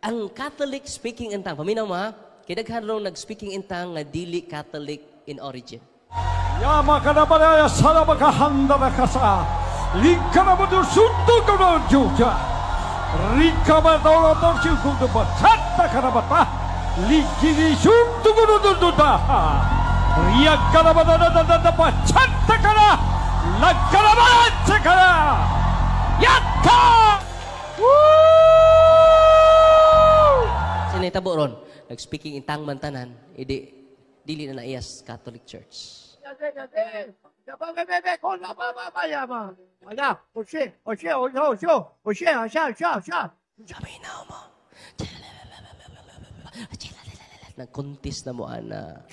Ang Catholic speaking in tongue, paminaw mo ha? Kidaghan raw nag-speaking in tongue nga dili Catholic in origin. Yama ka na ba na sana makahanda na ka sa lingka na mo doon sunto ko na Diyosa. Rika ba daw na doon siya kung nabasata ka na ba ta? Lingki ni sunto ko na doon doon ta. Riyak ka na ba na nabasata ka na? Nagkalabansa ka na! Yatta! Woo! Sinay tabo ron, nag-speaking in tongue man tanan, dili na naiyas Catholic Church. Paminaw mo. Nag-contest na mo, ana.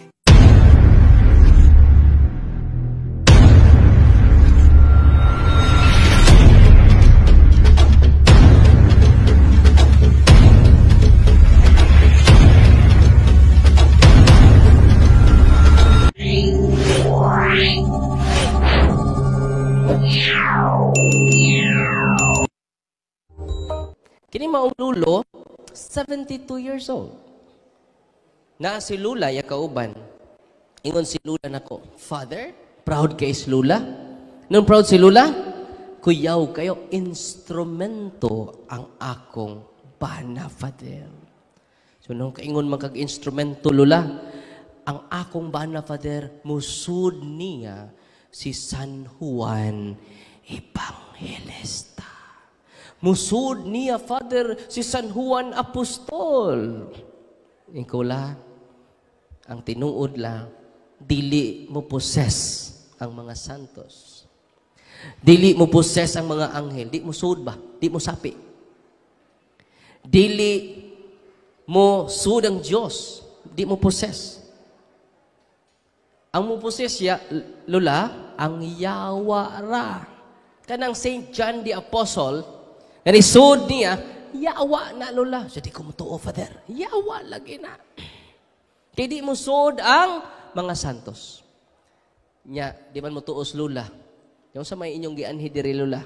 Kini maong lulo, 72 years old. Na si Lula, yakauban. Ingon si Lula nako, Father, proud kay si Lula. Nung proud si Lula, kuyaw kayo, instrumento ang akong bana, Father. So nung kaingon magkag-instrumento, Lula, ang akong bana, Father, musud niya si San Juan Evangelista. Musud niya, Father, si San Juan Apostol. Ikaw la, ang tinuod la, dili mo possess ang mga santos. Dili mo possess ang mga anghel. Di mo sud ba? Di mo sapi. Dili mo sud ang Diyos. Di mo possess. Ang mo possess ya, Lula, ang yawa ra. Kanang St. John the Apostle, narisod niya, yawa na, Lola. So, di ko mo tuo, Father. Yawa lagi na. Kaya di mo sod ang mga santos. Nya, di man mo tuos, Lola. Yung sa may inyong gianhi diri, Lola.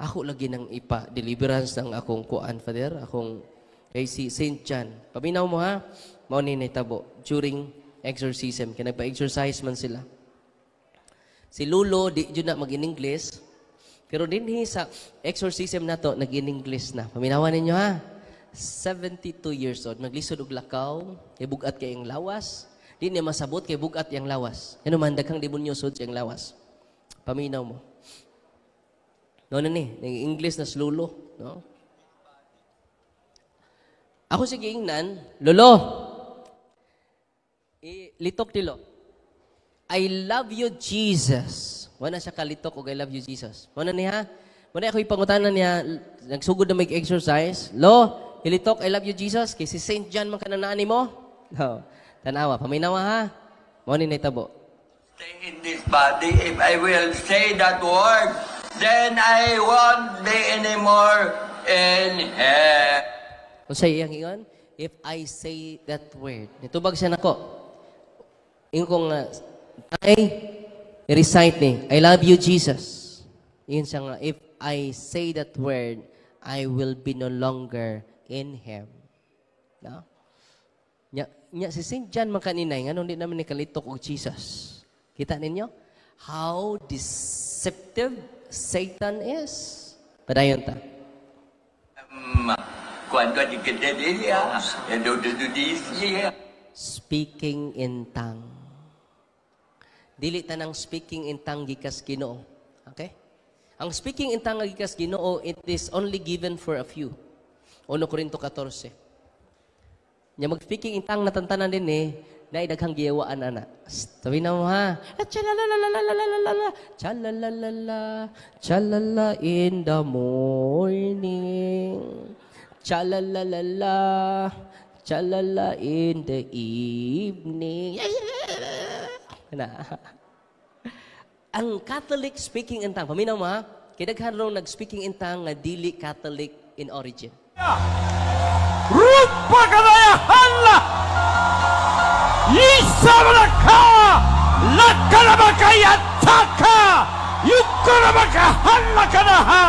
Ako lagi nang ipa-deliverance ng akong kuan, Father. Akong kay si St. John. Paminaw mo, ha? Mao ni tabo. During exorcism. Kaya nagpa-exercise man sila. Si Lulo, di dyan na mag-in-English. Pero dinhi sa exorcism na to, nag-in-English na. Paminawan ninyo ha. 72 years old. Naglisod og lakaw, kay bugat kay ang lawas. Di niya masabot kay bugat yang lawas. Ano man, daghang demonyo sod sa yang lawas. Paminaw mo. No na ni, nag-English na slulo. No? Ako sige ingnan, Lolo, litok tilo. I love you, Jesus. Wala siya kalitok o I love you, Jesus. Wala niya, wala ako ipangutanan niya, nagsugod na mag-exercise. Lo, ilitok, I love you, Jesus. Kay si St. John man kananaan mo. No. Tanawa, paminawa ha. Muna na itabo. Stay in this body. If I will say that word, then I won't be anymore in hell. Kung sa iyang ingon, if I say that word, nitubag siya nako. Yung kong, i-recite ni, I love you, Jesus. Yun siya nga, if I say that word, I will be no longer in Him. No? Nya si St. John man kaninay, nga nung di naman ni kalitok og Jesus. Kita ninyo? How deceptive Satan is. Padayon ta. Speaking in tongue. Dili tanang speaking in tongue gikas Ginoo. Okay? Ang speaking in tongue gikas Ginoo, it is only given for a few. 1 Corinto 14. Nya mag-speaking in tongue natantanan din na daghang giyawaan ana. Sabi na mo ha. Chalalala, chalalala, chalala in the morning. Chalalala, chalala in the evening. Ang Catholic speaking in tongue, paminaw mo ha, kaya daghan raw nag-speaking in tongue nga dili Catholic in origin. Rupa kanayahan la! Isama ka! Laka na makayataka! Yuko na makahanla ka na ha!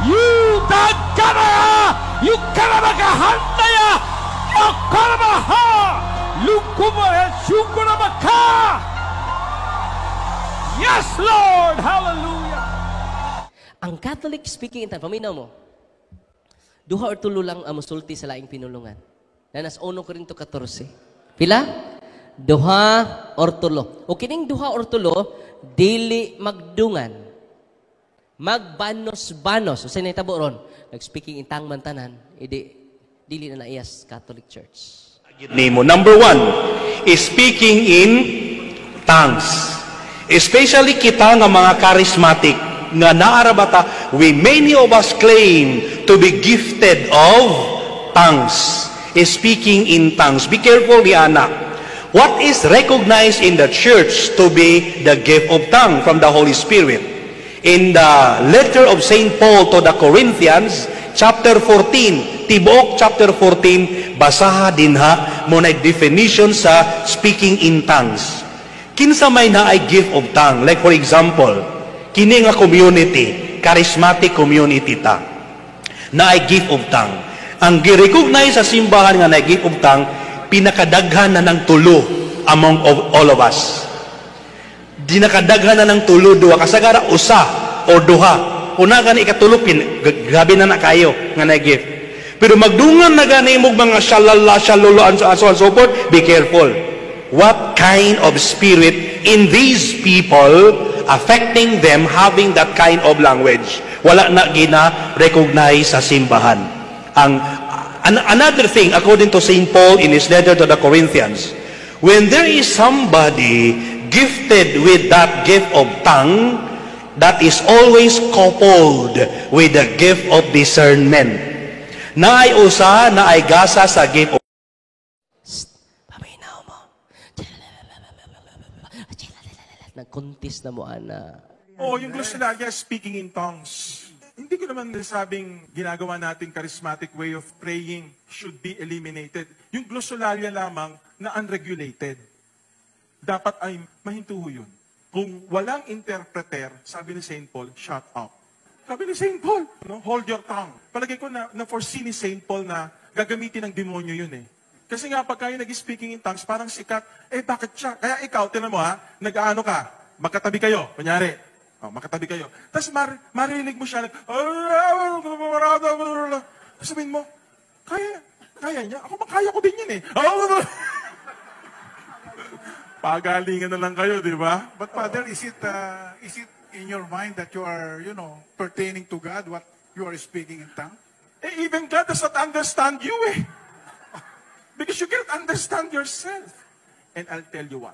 Yudag ka na ha! Yuka na makahanla Shukurabaka! Yes, Lord! Hallelujah! Ang Catholic speaking in tongue, paminaw mo, duha or tulo lang ang musulti sa laing pinulungan. Nanas 1 Corinto 14. Pila? Duha or tulo. O kining duha or tulo, dili magdungan. Magbanos-banos. O sa nitabo ron, nag-speaking in tongue man tanan, dili na naiyas Catholic Church. Nemo. Number 1 is speaking in tongues. Especially kita nga mga charismatic nga naarabata, many of us claim to be gifted of tongues. Speaking in tongues. Be careful, Diana. What is recognized in the church to be the gift of tongue from the Holy Spirit? In the letter of St. Paul to the Corinthians, chapter 14, Tibuok chapter 14, basaha dinha mo na definition sa speaking in tongues. Kinsa may na ay gift of tongue. Like for example, kini nga community, charismatic community ta, na ay gift of tongue. Ang gi-recognize sa simbahan nga na ay gift of tongue, pinakadaghan na ng tulo among all of us. Di nakadaghan na ng tulo, duha. Kasagara, usa o duha. Una gani ikatulo, grabe na kayo nga na gift. Pero magdungan na gani mo mga shalala, shalolo, and so on and so forth, be careful. What kind of spirit in these people affecting them having that kind of language? Wala na gina-recognize sa simbahan. Another thing, according to St. Paul in his letter to the Corinthians, when there is somebody gifted with that gift of tongue, that is always coupled with the gift of discernment. Naay usa, naay gasa sa gift of nag-contest na mo, ana. Yung glossolalia, speaking in tongues. Hindi ko naman sabing ginagawa natin charismatic way of praying should be eliminated. Yung glossolalia lamang na unregulated, dapat ay mahintuho yun. Kung walang interpreter, sabi ni St. Paul, shut up. Sabi ni St. Paul, hold your tongue. Palagay ko na foresee ni St. Paul na gagamitin ng demonyo yun eh. Kasi nga, pagka yung nag-speaking in tongues, parang sikat, bakit siya? Kaya ikaw, tinan mo ha, nag-ano ka, magkatabi kayo, kunyari, makatabi kayo. Tapos marinig mo siya, sabihin mo, kaya niya? Ako makaya ko din yun eh. Pagalingan na lang kayo, di ba? But Father, is it in your mind that you are, pertaining to God, what you are speaking in tongue? Even God does not understand you eh. Because you can't understand yourself. And I'll tell you what.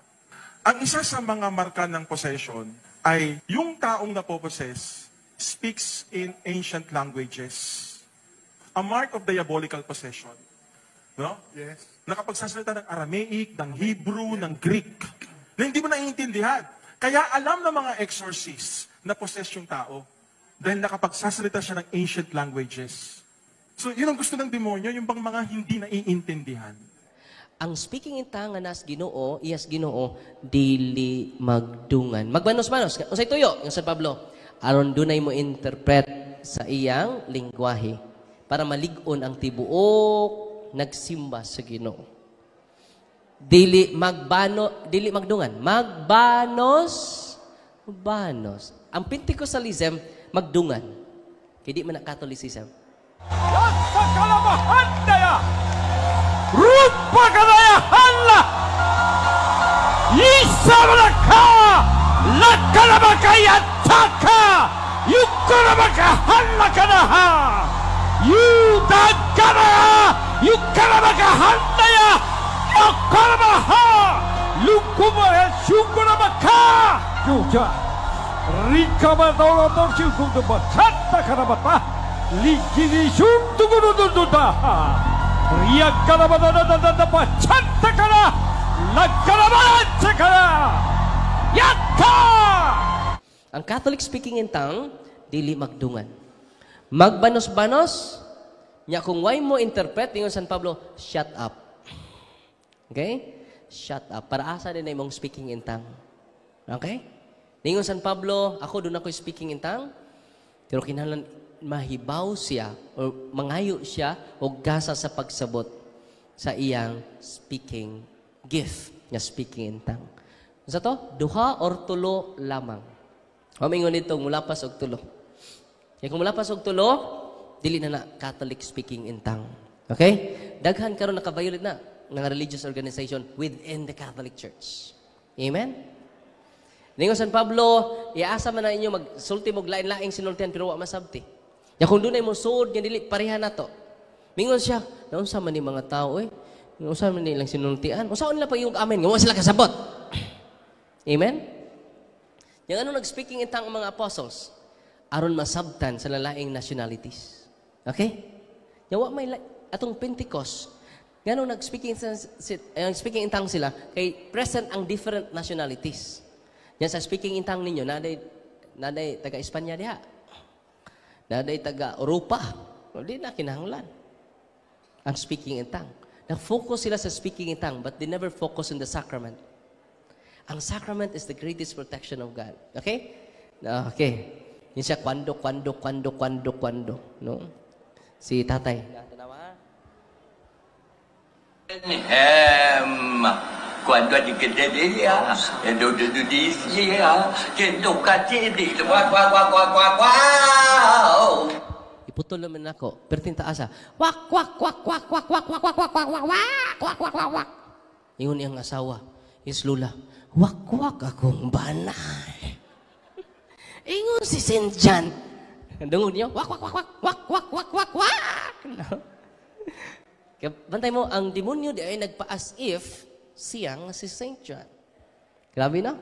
Ang isa sa mga marka ng possession ay yung taong napopossess speaks in ancient languages. A mark of diabolical possession. No? Yes. Nakapagsasalita ng Aramaic, ng Hebrew, ng Greek. Na hindi mo naiintindihan. Kaya alam ng mga exorcists na possess yung tao. Dahil nakapagsasalita siya ng ancient languages. So, yun ang gusto ng demonyo, yung bang mga hindi naiintindihan. Ang speaking in tongue nga nas Ginoo, iyas Ginoo, dili magdungan. Magbanos-banos. Unsay tuyo, yung San Pablo, aron dunay mo interpret sa iyang lingwahe para malig-on ang tibuok nagsimba sa Ginoo. Dili magdungan. Magbanos. Ang Pentecostalism magdungan. Kaya di man na Catholicism. Sa kalabahan daya! Rupa kadaya hala! Isamalaka! Lakalabakaya taka! Yukalabaka hala kanaha! Yudagana! Yukalabaka handaya! Yakalabaha! Lukumaya shukulabaka! Yuja! Rikamadoro torsyukudubatata kanabata! Likini suntugududududa! Riyakalabadadadadabachanta kana! Nagkalabacha kana! Yatta! Ang Catholic speaking in tongue, dili magdungan. Magbanos-banos, nya kung why mo interpret, ningon San Pablo, shut up. Okay? Shut up. Para asa din na imong speaking in tongue. Okay? Ningon San Pablo, ako doon ako speaking in tongue, pero kinahanglan mahibaw siya o mangayo siya o gasa sa pagsabot sa iyang speaking gift. nga speaking in tongue. Sa to, duha or tulo lamang. Mamingon nito, mulapas og tulo. Kaya kung mulapas og tulo, dili na Catholic speaking in tongue. Okay? Daghan karon naka-violate na ng religious organization within the Catholic Church. Amen? Ningon San Pablo, iasa man na inyo magsulti mo lain-laing sinultian pero wa masabti. Ya kung dunay mo suod nga dili pareha na to. Mingon siya, naunsa man ni mga tao naunsa man nilang sinultian? Unsa nila pag yung amen nga wa sila kasabot. Amen? Yang ano nag-speaking in tongue ang mga apostles aron masabtan sa lalaing nationalities. Okay? Yang wa may atong Pentecost ngano nag-speaking in tongue sila kay present ang different nationalities. Yan sa speaking in tongue ninyo, naday taga Espanya diha. Naday taga Europa. Di na kinahanglan. Ang speaking in tongue. Nag-focus sila sa speaking in tongue, but they never focus on the sacrament. Ang sacrament is the greatest protection of God. Okay? Okay. Yan siya, kwando. No? Si tatay. Cuando di kedelia, endo dudisia, kendo katidi, wow. Iputol naman ako. Pertinta asa. Wak. Ingon iyang asawa. Is Lula. Wak akong banay. Ingon si St. John. Dungon niyo. Wak. Bantay mo, ang demonyo di ay nagpa-as if siyang si St. John. Grabe na?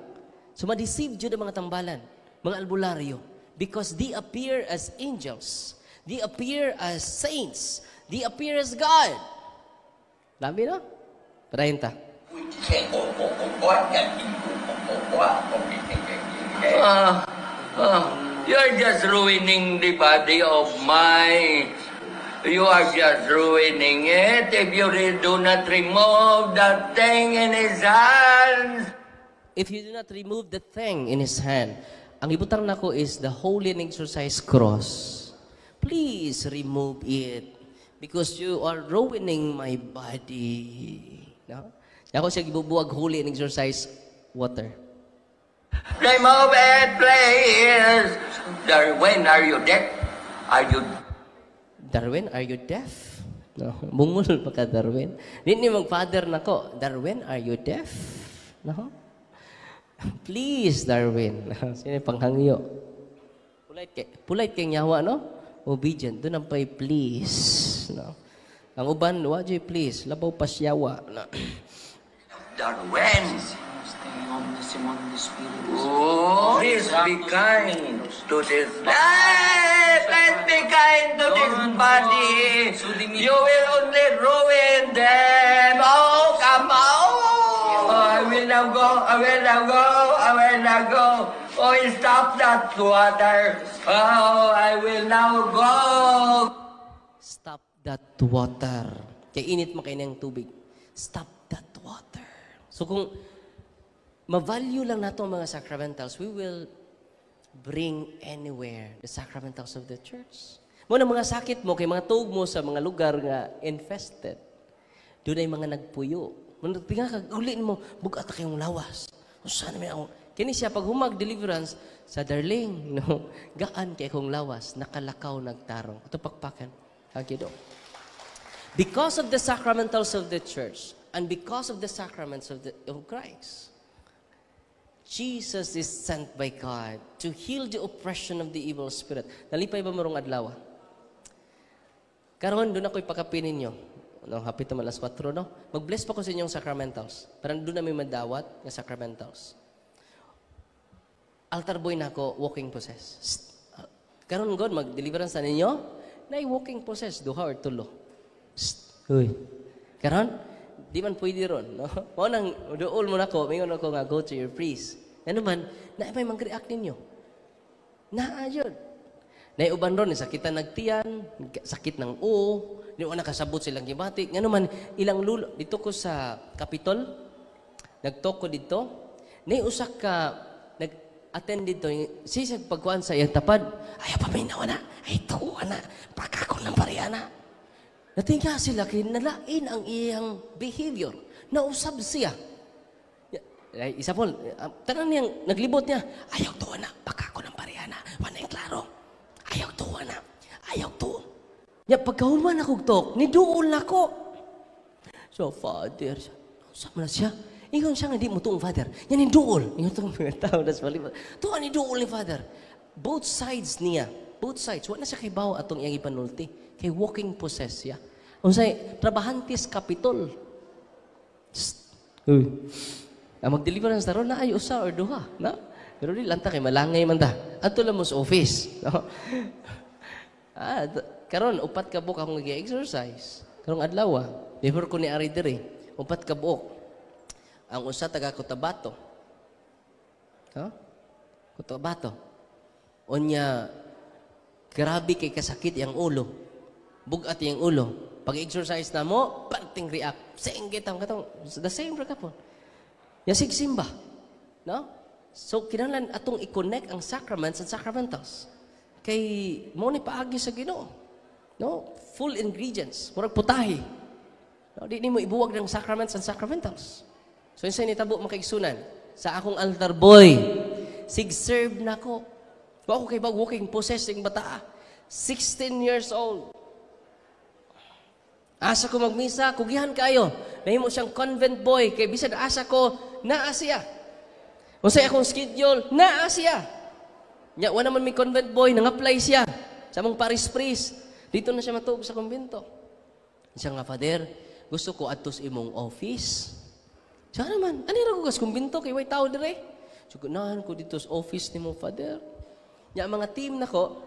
So, ma-deceive Diyod ang mga tambalan, mga albularyo, because they appear as angels. They appear as saints. They appear as God. Grabe na? Parahin ta. You're just ruining the body of my... You are just ruining it if you do not remove that thing in his hands. If you do not remove the thing in his hand, ang ibutang nako is the holy and exercise cross. Please remove it because you are ruining my body. No? Ako siya gibubuwag holy and exercise water. Remove it, please. When are you dead? Darwin, are you deaf? No, bungol pa ka, Darwin. Hindi mag-father na ko. Darwin, are you deaf? No? Please, Darwin. Sino yung panghangyo? Polite kay nyawa, no? Obedient. Doon ang pa'y please. No? Ang uban, wajay please. Labaw pa siyawa. No? Darwin! Oh, please be kind to this life. Let's be kind to this body. You will only ruin them. Oh, come on. Oh, I will now go. Oh, stop that water. Oh, I will now go. Stop that water. Kaya init mo kayo ng tubig. Stop that water. So kung ma-value lang nato ang mga sacramentals, we will bring anywhere the sacramentals of the church. Muna mga sakit mo, kay mga tuog mo sa mga lugar nga infested, doon ay mga nagpuyo. Muna tinga ka, ulin mo, bugat kayong lawas. O sana may ako. Kini siya, pag humag deliverance, sa darling, no, gaan kay kong lawas, nakalakaw nagtarong. Ito pakpakan. Hagido. Because of the sacramentals of the church, and because of the sacraments of Christ, Jesus is sent by God to heal the oppression of the evil spirit. Nalipay ba marong adlaw? Karon doon ako'y pakapin ninyo. No, hapit naman alas 4, no? Mag-bless pa ko sa inyong sacramentals. Parang doon na may madawat ng sacramentals. Altar boy na ako, walking possess. Karon God, mag-deliverance na ninyo, na walking possess, duha or tulo. Uy. Karon, di man pwede ron, no? Mao nang duol mo nako, mingon ako nga go to your priest. Ano man, na may mag-react ninyo. Naayod. Na uban ron, sakitan nagtiyan, sakit ng uo, di mo nakasabot silang gibati. Ngano man, ilang lulo, dito ko sa Capitol, nagtoko dito, na usak ka, nag-attend dito, sisag pagkuhan sa iyang tapad, ay, paminaw na, ay, tuwa na, pakakon ng pariya na. Natingga sila, kinalain ang iyang behavior. Nausab siya. Isa po, tanan niyang naglibot niya, ayaw tuwa na, baka ako ng parehana, wala yung klaro. Ayaw tuwa na, ayaw tuwa. Ya, pagkahuman ako tok, niduol na ko. So, Father, sama na siya. Ingon siya nga di mo tuong Father. Yan yung duol. Ingon itong mga tao na sa palibot. Tuwa ni duol ni Father. Both sides niya. Both sides. Wala siya kay bawa atong iyang ipanulti. Kay walking possess siya. Kung sa'y, trabahantis kapitol. Mag-deliverance na ron na ay usa or duha. No? Pero di lanta kay malangay man ta. Ato lang mo sa office. No? Karon upat ka buok akong nag-exercise. Karong adlaw. Before ko ni ari diri, upat ka buok. Ang usa taga Cotabato. Ha? Cotabato. Onya grabe kay kasakit yang ulo. Bugat yang ulo. Pag-exercise na mo, parting react. Singit ang katong the same ra kapon. Yasig simba. No? So kinahanglan atong i-connect ang sacraments and sacramentals. Kay mo ni paagi sa Ginoo. No? Full ingredients, murag putahe. No, di mo ibuwag ng sacraments and sacramentals. So yun sa nitabo makaigsunan. Sa akong altar boy, sig-serve na ko. Ako kay walking possessing bata. 16 years old. Asa ko magmisa, kugihan kayo. Nahimo siyang convent boy. Kay bisan asa ko, naa siya. O sa akong schedule, naa siya. Nya, wala naman may convent boy, nang-apply siya. Sa mong Paris Priest. Dito na siya matuog sa kumbento. Siya nga, Father, gusto ko atos imong office. Siya naman, anira ko kas kumbento kay way tao dire. So, gunahan ko dito sa office ni mong Father. Nya, mga team na ko,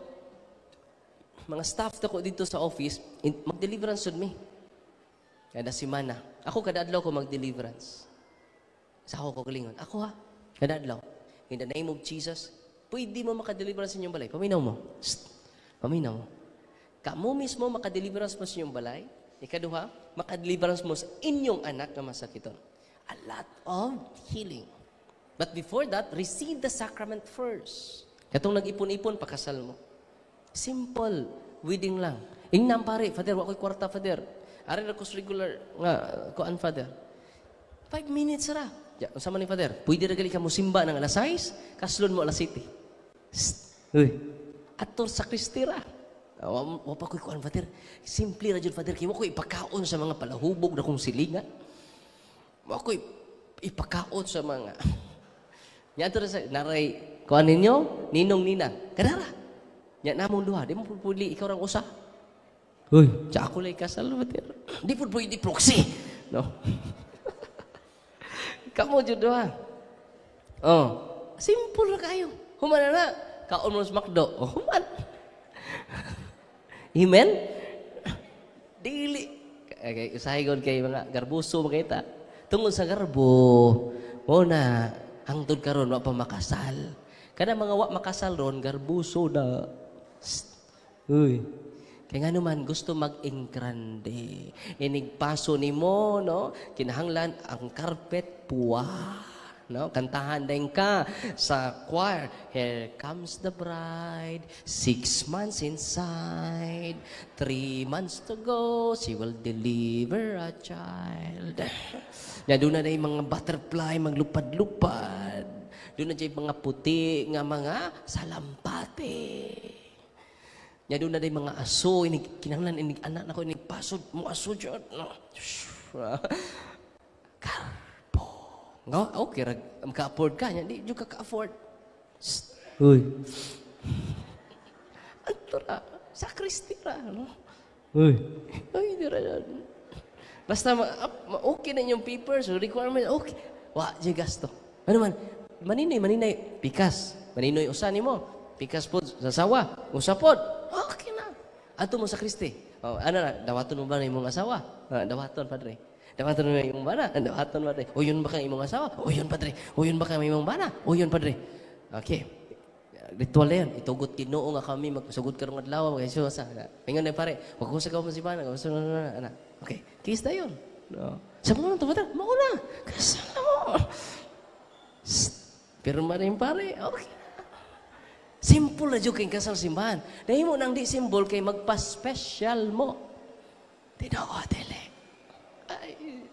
mga staff na ko dito sa office, mag-deliverance on me. Kada simana. Ako, kada adlaw ko mag-deliverance. Sa ako ko kalingon. Ako ha, kada adlaw. In the name of Jesus, pwede mo makadeliverance sa inyong balay. Paminaw mo. Paminaw mo. Kamu mismo makadeliverance mo sa inyong balay. Ikaduha, makadeliverance mo sa inyong anak na masakiton. A lot of healing. But before that, receive the sacrament first. Katong nag-ipon-ipon, pakasal mo. Simple. Wedding lang. Ingnam pare, Father, wako'y kwarta, Father. Ari na ko regular nga, kuan, Father. 5 minutes ra. Ya, sama ni Father, pwede na gali ka mo simba ng alas 6, kaslon mo alas 7. Uy, ator sa Kristira. Wapa ko'y kuan, Father. Simple na dyan, Father. Kaya wako'y ipakaon sa mga palahubog na kong silingan. Wako'y ipakaon sa mga... Yan ito na naray, kuan ninyo, ninong nina. Kadara. Yan namong duha. Di mo pupuli, ikaw rang usa. Uy, siya ako lang kasal, Father. Di po pwede proxy. No? Kamu jud doa. Oh, simple ra kayo. Human na kaon mo sa McDo. Oh, human. Amen. Dili kay usahay god kay mga garbuso makita. Tungod sa garbo, mo na hangtod karon wa pa makasal. Kada mga wa makasal ron garbuso na. Uy. Kaya nga naman, gusto mag-ingrande. Inigpaso ni mo, no? Kinahanglan ang carpet puwa. No? Kantahan din ka sa choir. Here comes the bride, 6 months inside, 3 months to go, she will deliver a child. Doon na yung mga butterfly, maglupad-lupad. Doon na yung mga puti nga mga salampate. Nya doon na day mga aso, kinahanglan inig anak nako inig pasod mo aso jud. No. Karpo. Nga okay ra ka-afford ka nya di jud ka afford. Uy. Antora sakristira no. Uy. Uy dira. Basta okay na yung papers, requirement okay. Wa jud gasto. Ano man maninoy pikas. Maninoy usa nimo. Pikas pod sa sawa, usa pod. Okay na. Ato mo sa Kristi. Oh, ano na, dawaton mo ba na imong asawa? Dawaton, Padre. Dawaton mo imong bana? Dawaton, Padre. O yun ba ka imong asawa? O yun, Padre. O yun ba ka imong bana? O yun, Padre. Okay. Ritual na yan. Itugot Ginoo nga kami, magsugod karong adlaw, mag-Jesus. Pingon na pare, wag ko sa mo si bana. Okay. Kiss na yun. No. Sabi mo lang ito, Padre. Mauna. Kasala mo. Pero maraming pare, okay. Simple na dyan kayong kasal simbahan. Dahil mo nang di symbol kay magpa-special mo. Tinoo, dili. Ay,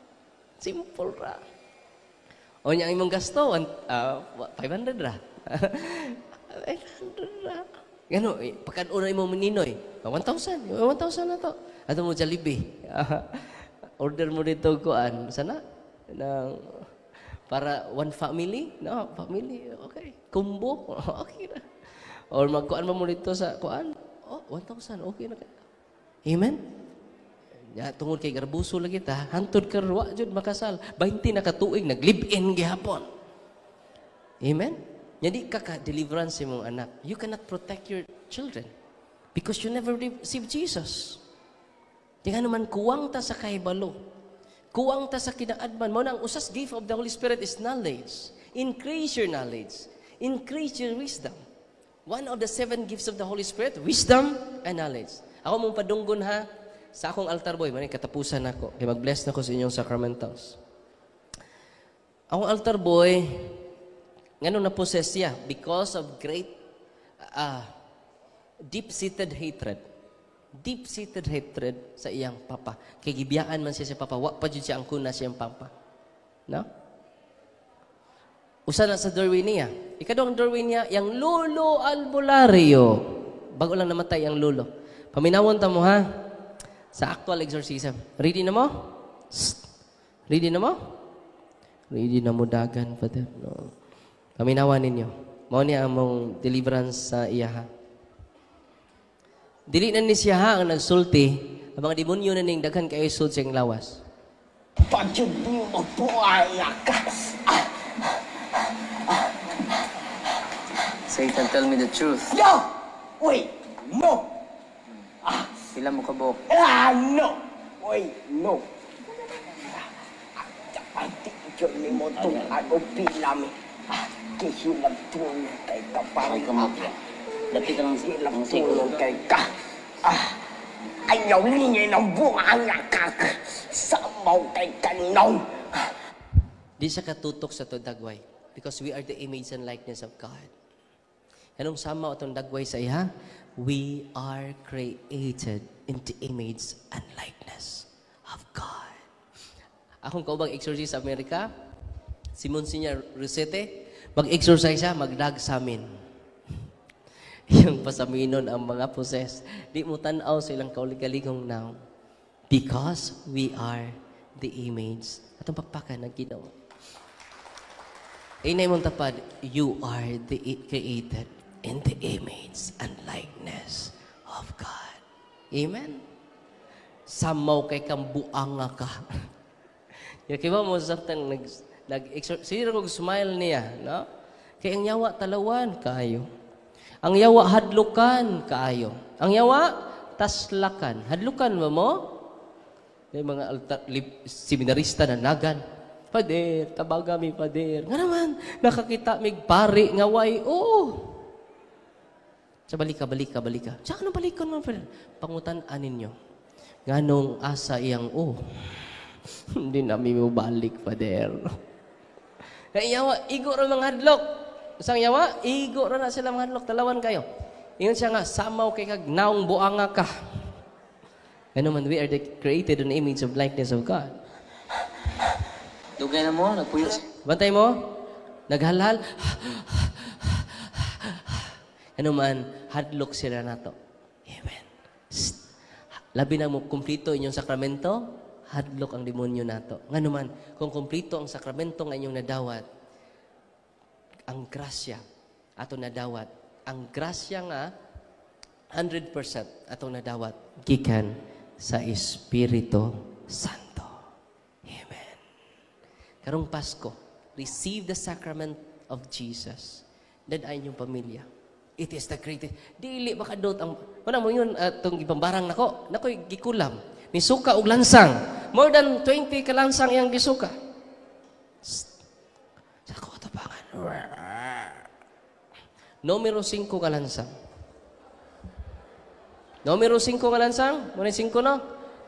simple ra. O niya imong gasto, 500 ra. 500 ra. Gano, pagkan-una imong meninoy, 1,000. 1,000 na to. Ato mo Jollibee. Order mo dito kuan. Sana? Para one family? No, family. Okay. Combo? Okay na. Or magkuan mo dito sa kuan? 1,000. Okay na. Amen? Ya, tungod kay garbuso lagi ta, hantod ka ruwa jud makasal. 20 na katuig nag-live-in gihapon. Amen? Jadi deliverance imong anak. You cannot protect your children because you never receive Jesus. Tingnan naman kuwang ta sa kahibalo. Kuwang ta sa kinaadman. Mo nang usas gift of the Holy Spirit is knowledge. Increase your knowledge. Increase your wisdom. One of the 7 gifts of the Holy Spirit, wisdom and knowledge. Ako mong padunggon ha, sa akong altar boy, manay katapusan ako. Kaya mag-bless na ko sa inyong sacramentals. Akong altar boy, ngano na-possess siya? Because of great deep-seated hatred. Deep-seated hatred sa iyang papa. Kaya gibiyaan man siya sa papa. Wa pa dyan siya ang kuna siyang papa. No? Usa na sa doorway niya. Ikadong doorway niya, yung lolo albularyo. Bago lang namatay ang lolo. Paminawon ta mo ha. Sa actual exorcism. Ready na mo? Ready na mo? Ready na mo dagan, Father. No. Paminawan ninyo. Mao niya among deliverance sa iya ha. Dili na ni siya ha ang nagsulti. Ang mga demonyo na ning daghan kayo sud siyang lawas. Pagod mo po ay ka. Satan, tell me the truth. No! Wait! No! Pila mo kabok? No! Wait! No! Pati ito ni mo itong ano pilami. Kihilang tulong kay ka parang kapya. Dati ka lang Kihilang tulong kay ka. Ayaw niya ng buang nakak. Samaw kay kanong. Di siya katutok sa to dagway. Because we are the image and likeness of God. Anong sama itong dagway sa iya? We are created in the image and likeness of God. Akong kaubang exorcist sa Amerika, si Monsignor Rosete, mag-exorcise siya, magdag sa amin. Yung pasaminon ang mga possessed. Di mo tanaw silang kauligaligong now. Because we are the image. Atong pakpakan ng Ginoo. Inay mong tapad, you are the created in the image and likeness of God. Amen? Samaw kay kang buanga ka. Yung kiba mo samtang sige kong smile niya, no? Kaya ang yawa talawan, kaayo. Ang yawa hadlukan, kaayo. Ang yawa taslakan. Hadlukan mo? May mga seminarista na nagan. Pader, tabagami pader. Nga naman, nakakita mig pari nga way. Oo. Sa balika. Sa anong balikan mo, Pader? Pangutan-an ninyo. Nga nung asa iyang, hindi namin mo balik, Pader. Kaya yawa, igo rin mga hadlok. Isang yawa, igo rin na sila mga hadlok. Talawan kayo. Ingon siya nga, samaw kay kag naong buanga ka. Ano man, we are the created in the image of likeness of God. Dugay na mo, nagpuyo. Bantay mo, naghalhal. Ano man, hadlok sila na to. Amen. Labi na mo kumplito inyong sakramento, hadlok ang demonyo na to. Nga naman, kung kumplito ang sakramento nga inyong nadawat, ang grasya atong nadawat, ang grasya nga 100% atong nadawat, gikan sa Espiritu Santo. Amen. Karong Pasko, receive the sacrament of Jesus. Then ay inyong pamilya. It is the greatest. Dili makadot ang wala mo yun itong ipambarang nako. Nakoy gikulam. Ni suka og lansang. More than 20 ka lansang iyang gisuka. Sa ko tabangan. Numero 5 ka lansang. Numero 5 ka lansang. Muna 5 no?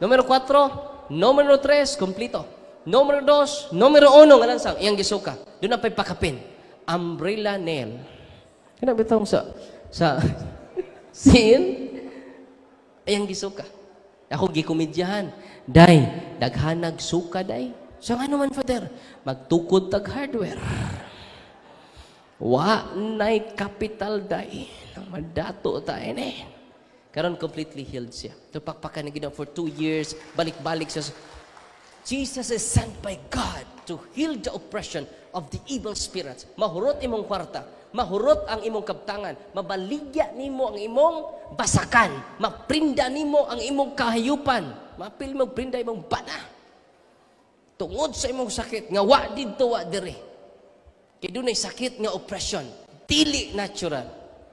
Numero 4. Numero 3. Kompleto. Numero 2. Numero 1 ka lansang. Iyang gisuka. Doon na pa'y pakapin. Umbrella nail. Kaya bitong sa sin, ayang gisuka. Ako gikomedyahan. Day, daghanag suka day. So nga naman, Father, magtukod tag hardware. Wa nay capital day. Madato tayo na eh. Karon completely healed siya. Tupakpakan na ginawa for 2 years. Balik-balik siya. Jesus is sent by God to heal the oppression of the evil spirits. Mahurot imong kwarta. Mahurot ang imong kaptangan. Mabaligya nimo ang imong basakan. Maprinda nimo ang imong kahayupan. Mapil mo prinda imong bana. Tungod sa imong sakit nga wa didto wa diri. Kay dunay sakit nga oppression. Dili natural.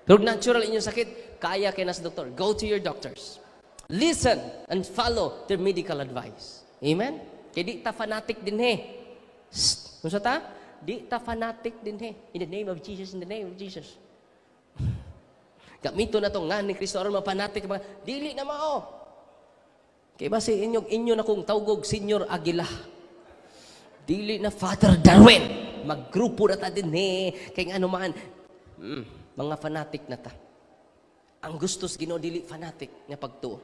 Pero natural inyong sakit, kaya kay nas doktor. Go to your doctors. Listen and follow their medical advice. Amen? Kaya di ta fanatic din he. Kung sa ta? Di ta fanatic din he. In the name of Jesus, in the name of Jesus. Gamito na itong nga ni Kristo aron mapanatic. Dili na mao. Kaya ba si inyo na kong tawgog, Senior Aguila. Dili na Father Darwin. Maggrupo na ta din he. Kaya nga ano man. Mga fanatic na ta. Ang gusto sa Ginoo dili fanatic nga pagtuo.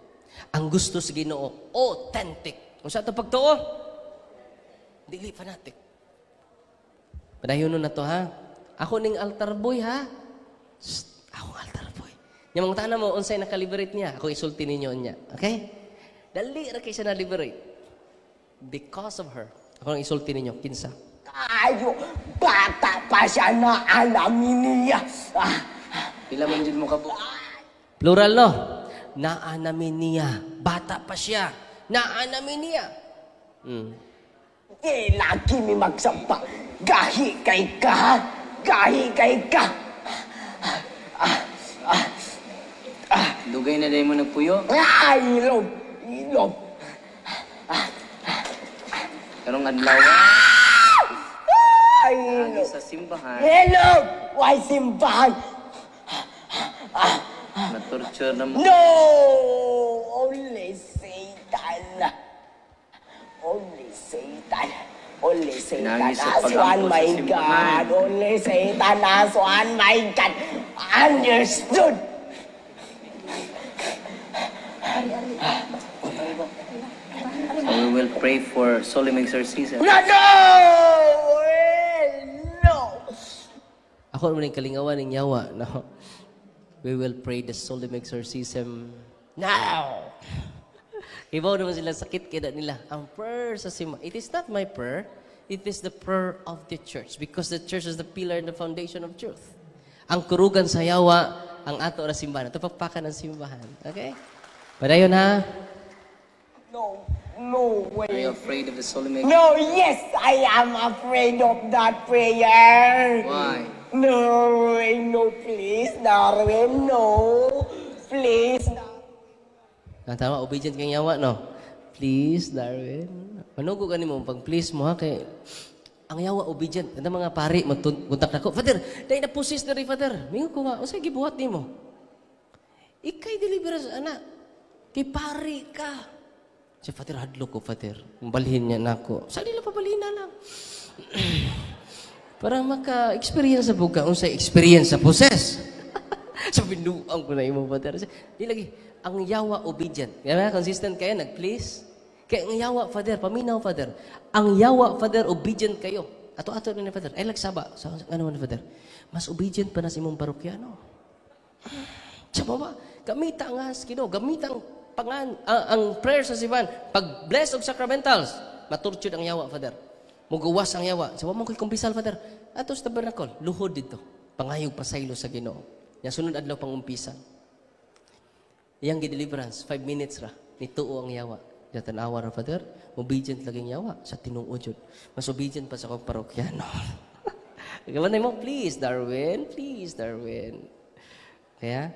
Ang gusto sa Ginoo authentic. Kung sa ito pagtuo, dili fanatic. Padayon na to ha. Ako ning altar boy ha. Ako altar boy. Yung mga tana mo, unsay nakaliberate niya. Ako isulti ninyo niya. Okay? Dali ra kay siya na-liberate. Because of her. Ako nang isulti ninyo. Kinsa? Ayo, bata pa siya na alamin niya. Pila man jud mo kabuk. Plural no? Naanamin niya. Bata pa siya. Naanamin niya. Lagi mi magsampa. Gahi kay ka. Gahi kay ka. Dugay na day mo nagpuyo. Ilog. Ilog. Karong adlaw. Lagi sa simbahan. Ilog. Why simbahan? Na-torture na mo. No! Only Satan. Only Satan. Only Satan Pinagis sa has pag-angkol one, sa my simbahan. God. Only Satan has one, my God. Understood. So we will pray for solemn exorcism. No! No! No! Ako naman yung kalingawan ng yawa. No? We will pray the solemn exorcism now. Ibaw naman sila sakit kaya nila. Ang prayer sa simbahan. It is not my prayer. It is the prayer of the church. Because the church is the pillar and the foundation of truth. Ang kurugan sa yawa, ang ato na simbahan. Ito pagpakan ng simbahan. Okay? Padayon ha. No! No Are way. you afraid of the solemn exorcism? No, yes, I am afraid of that prayer. Why? No, no, please, Darwin, no. Please, Ang tama, obedient kang yawa, no? Please, Darwin. Manugo ka mo, pag please mo ha, kay ang yawa, obedient. Ang mga pari, magpuntak na ko. Father, dahil na-possess na rin, Father. Mingo ko nga, o sige, gibuhat ni mo. Ikay deliver sa anak. Kay pari ka. Siya, Father, hadlo ko, Father. Balhin niya na ako. Sali lang, pabalhin na lang. Para maka-experience sa buka, kung sa experience sa possess. So, binuang ko na yung Father. Di lagi, ang yawa, obedient. Kaya consistent kayo, nag-please. Kaya ang yawa, Father, paminaw, Father. Ang yawa, Father, obedient kayo. Ato-ato na ni Father. Ay, lagsaba. So, ano man, Father? Mas obedient pa na si mong parokyano. Siya ba? Gamita nga, Ginoo. Gamita ang prayer sa siban. Pag bless of sacramentals, maturtured ang yawa, Father. Mugawas ang yawa. Sabi mo ko'y kumpisal, Father. Ato sa tabernacle, luhod dito. Pangayog pasaylo sa Ginoo. Yang sunod adlaw pang umpisan. Yang gi-deliverance, 5 minutes ra. Nituo ang yawa. Datan awa ra, Father. Obedient laging yawa sa tinuod jud. Mas obedient pa sa kong parokyano. Gawanay mo, please, Darwin. Please, Darwin. Kaya,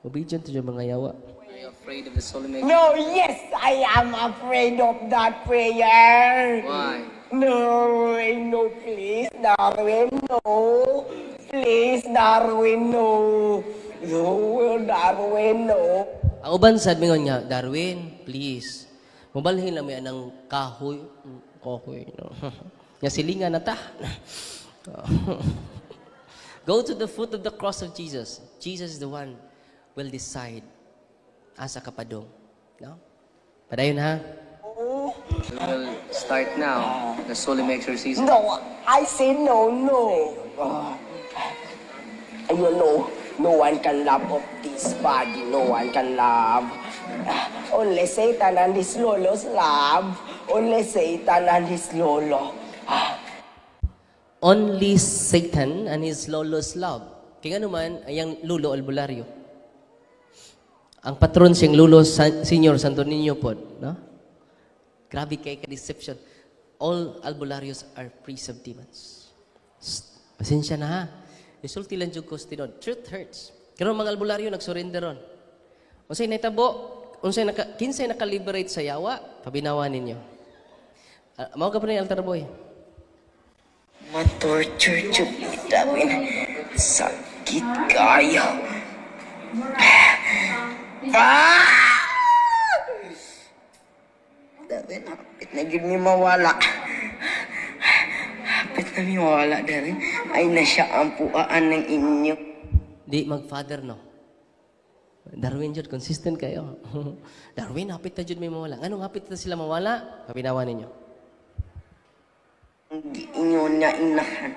obedient to yung mga yawa. Are you afraid of the solemn exorcism? no, yes, I am afraid of that prayer. Why? No, no, please, Darwin, no. Please, Darwin, no. No, Darwin, no. Ang uban sad mingon niya, Darwin, please. Mabalhin lang may anang kahoy. Kahoy, no. Nga silingan na ta. Go to the foot of the cross of Jesus. Jesus is the one will decide asa ka padong. No? Padayon ha. Oh, We will start now the solemn exorcism. No, I say no. You know, no one can love of this body. No one can love. Only Satan and his lolos love. Only Satan and his lolo. Only Satan and his lolo's love. Kaya naman, ayang lulo albularyo. Ang patron siyang lulo Senior Santo Niño po, no? Grabe kay ka-deception. All albularios are priests of demons. Pasensya na ha. Isulti lang dyan ko stinod. Truth hurts. Pero mga albularyo nag-surrender ron. Unsay naitabo, kinsay naka-liberate sa yawa, pabinawa ninyo. Mao ka pa rin altar boy. Ma-torture kita, sakit kayo. Darin, hapit na gid mi mawala. Hapit na mi mawala, Darin. Ay na siya ang puaan ng inyo. Di mag-father, no? Darwin jud, consistent kayo. Darwin, hapit na jud may mawala. Anong hapit na sila mawala? Pabinawa ninyo. Inyo na inahan.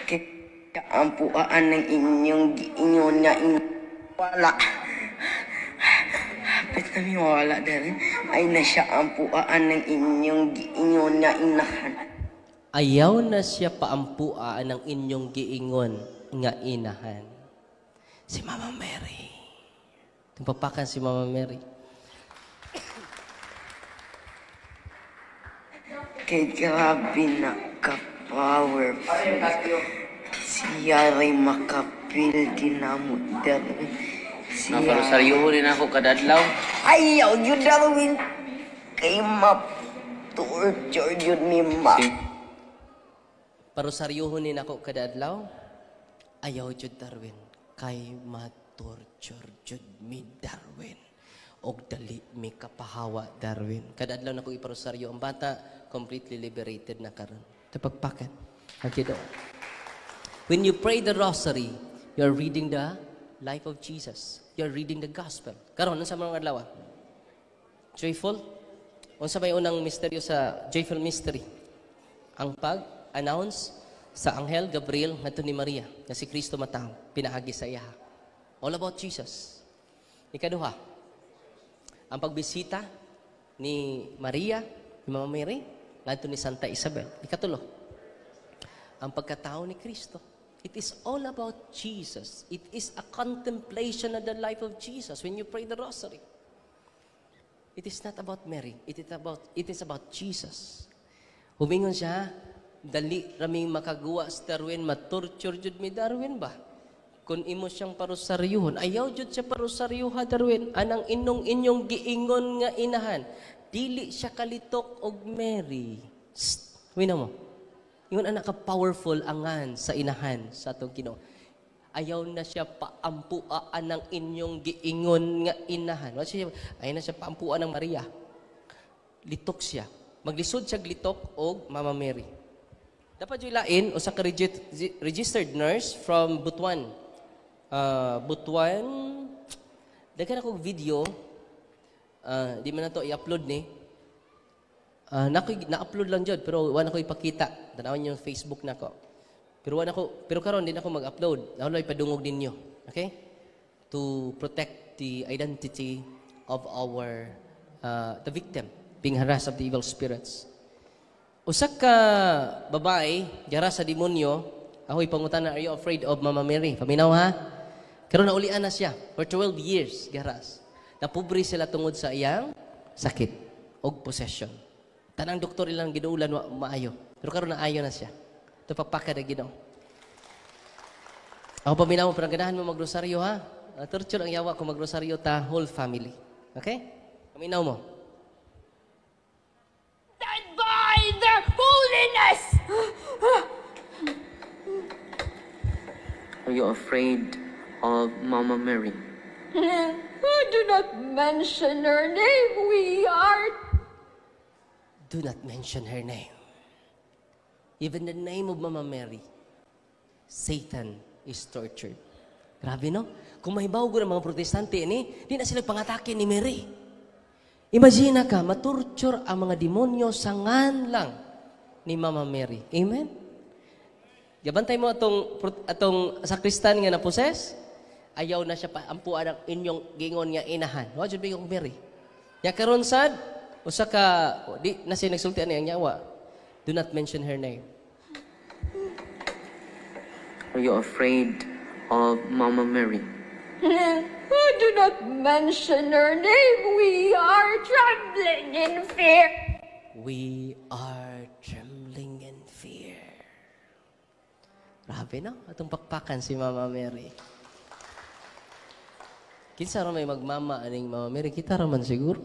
Kaya ang puaan ng inyong inyo na wala. Hapit na mi mawala, Darin. Ay na siya ang puaan ng inyo na inahan. Ayaw na siya paampuaan ng inyong giingon nga inahan. Si Mama Mary. Tumpapakan si Mama Mary. Kay grabe na ka-powerful. Siya rin makapil din na mo, Darwin. Naparosaryo rin ako kadadlaw. Ayaw yun, Darwin. Kay ma-torture yun ni Ma. Parosaryohonin ako kada adlaw. Ayaw jud Darwin. Kay ma-torture jud mi Darwin. Og dali mi kapahawa Darwin. Kada adlaw nako iparosaryo ang bata, completely liberated na karon. Tapagpakan. Akido. When you pray the rosary, you are reading the life of Jesus. You are reading the gospel. Karon sa mga adlaw. Joyful. Unsa may unang misteryo sa joyful mystery? Ang pag-announce sa Anghel Gabriel ngadto ni Maria na si Kristo matao pinaagi sa iya. All about Jesus. Ikaduha, ang pagbisita ni Maria, ni Mama Mary, ngadto ni Santa Isabel. Ikatulo, ang pagkatao ni Kristo. It is all about Jesus. It is a contemplation of the life of Jesus when you pray the rosary. It is not about Mary. It is about Jesus. Humingon siya, dali raming makagawa sa Darwin, matorture jud mi Darwin ba? Kung imo siyang parusaryuhon, ayaw jud siya parusaryuha Darwin, anang inyong giingon nga inahan. Dili siya kalitok og Mary. Wina mo. Ingon anak ka powerful angan sa inahan sa atong Ginoo. Ayaw na siya paampuan ng inyong giingon nga inahan. Ayaw na siya paampuan ng Maria. Litok siya. Maglisod siya glitok og Mama Mary. Dapat yung ilain, usa ka registered nurse from Butuan. Dagan akong video, di man na to i-upload ni. Na-upload lang dyan, pero wala ko ipakita. Tanawan yung Facebook na ko. Pero karon din ako mag-upload. Ako lang ipadungog ninyo. Okay? To protect the identity of our, the victim being harassed of the evil spirits. Usak ka babae, gara sa demonyo, ahoy pangutana, are you afraid of Mama Mary? Paminaw ha? Karon naulian na siya for 12 years, garas. Napobre sila tungod sa iyang sakit og possession. Tanang doktor ilang giduulan maayo. Pero karon naayo na siya. Ito papaka na Ginoo. Ako paminaw mo, panaganahan mo magrosaryo ha? Torture ang yawa kung magrosaryo ta whole family. Okay? Paminaw mo. By their holiness! Are you afraid of Mama Mary? Do not mention her name. We are... Do not mention her name. Even the name of Mama Mary, Satan is tortured. Grabe no? Kung mahibaw ko ng mga protestante ini, di na sila pangatake ni Mary. Imagine ka, maturture ang mga demonyo sa ngan lang ni Mama Mary. Amen? Gabantay mo atong sakristan nga na-possess, ayaw na siya pa ampuan ang inyong gingon nga inahan. Wa jud bigong Mary. Nya karon sad usa ka di na siya nagsulti ani ang nyawa. Do not mention her name. Are you afraid of Mama Mary? Do not mention her name. We are trembling in fear. We are trembling in fear. Grabe na, atong pakpakan si Mama Mary. Kinsa ra may magmama aning Mama Mary, kita ra man siguro.